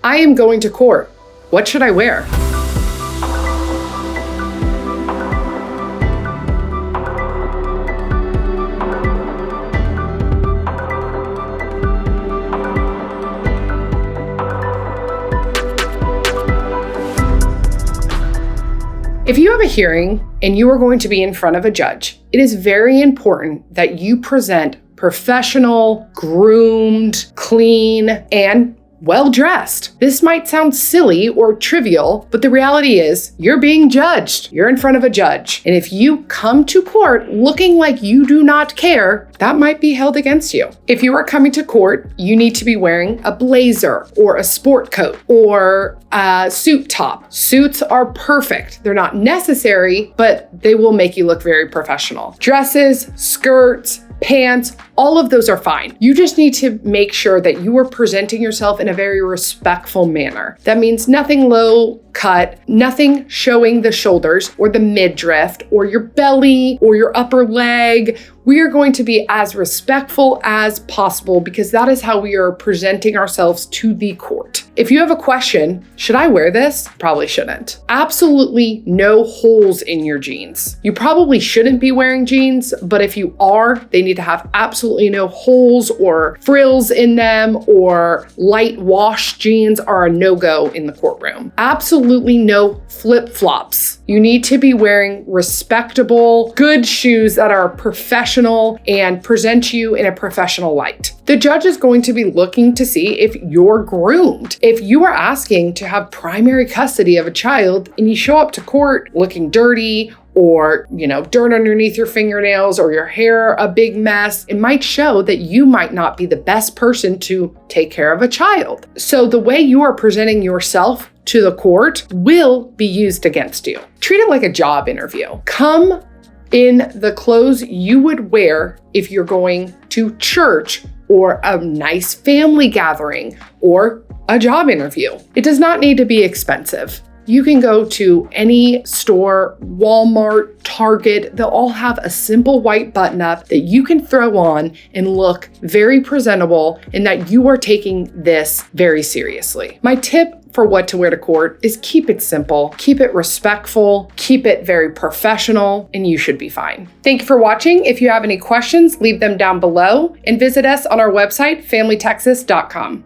I am going to court. What should I wear? If you have a hearing and you are going to be in front of a judge, it is very important that you present professional, groomed, clean, and well-dressed. This might sound silly or trivial, but the reality is you're being judged. You're in front of a judge. And if you come to court looking like you do not care, that might be held against you. If you are coming to court, you need to be wearing a blazer or a sport coat or a suit top. Suits are perfect. They're not necessary, but they will make you look very professional. Dresses, skirts, pants, all of those are fine. You just need to make sure that you are presenting yourself in a very respectful manner. That means nothing low cut, nothing showing the shoulders or the midriff or your belly or your upper leg. We are going to be as respectful as possible because that is how we are presenting ourselves to the court. If you have a question, should I wear this? Probably shouldn't. Absolutely no holes in your jeans. You probably shouldn't be wearing jeans, but if you are, they need to have absolutely no holes or frills in them, or light wash jeans are a no-go in the courtroom. Absolutely no flip-flops. You need to be wearing respectable, good shoes that are professional and present you in a professional light. The judge is going to be looking to see if you're groomed. If you are asking to have primary custody of a child and you show up to court looking dirty, or, dirt underneath your fingernails, or your hair a big mess, it might show that you might not be the best person to take care of a child. So the way you are presenting yourself to the court will be used against you. Treat it like a job interview. Come in the clothes you would wear if you're going to church or a nice family gathering or a job interview. It does not need to be expensive. You can go to any store, Walmart, Target, they'll all have a simple white button-up that you can throw on and look very presentable, and that you are taking this very seriously. My tip for what to wear to court is keep it simple, keep it respectful, keep it very professional, and you should be fine. Thank you for watching. If you have any questions, leave them down below and visit us on our website, familytexas.com.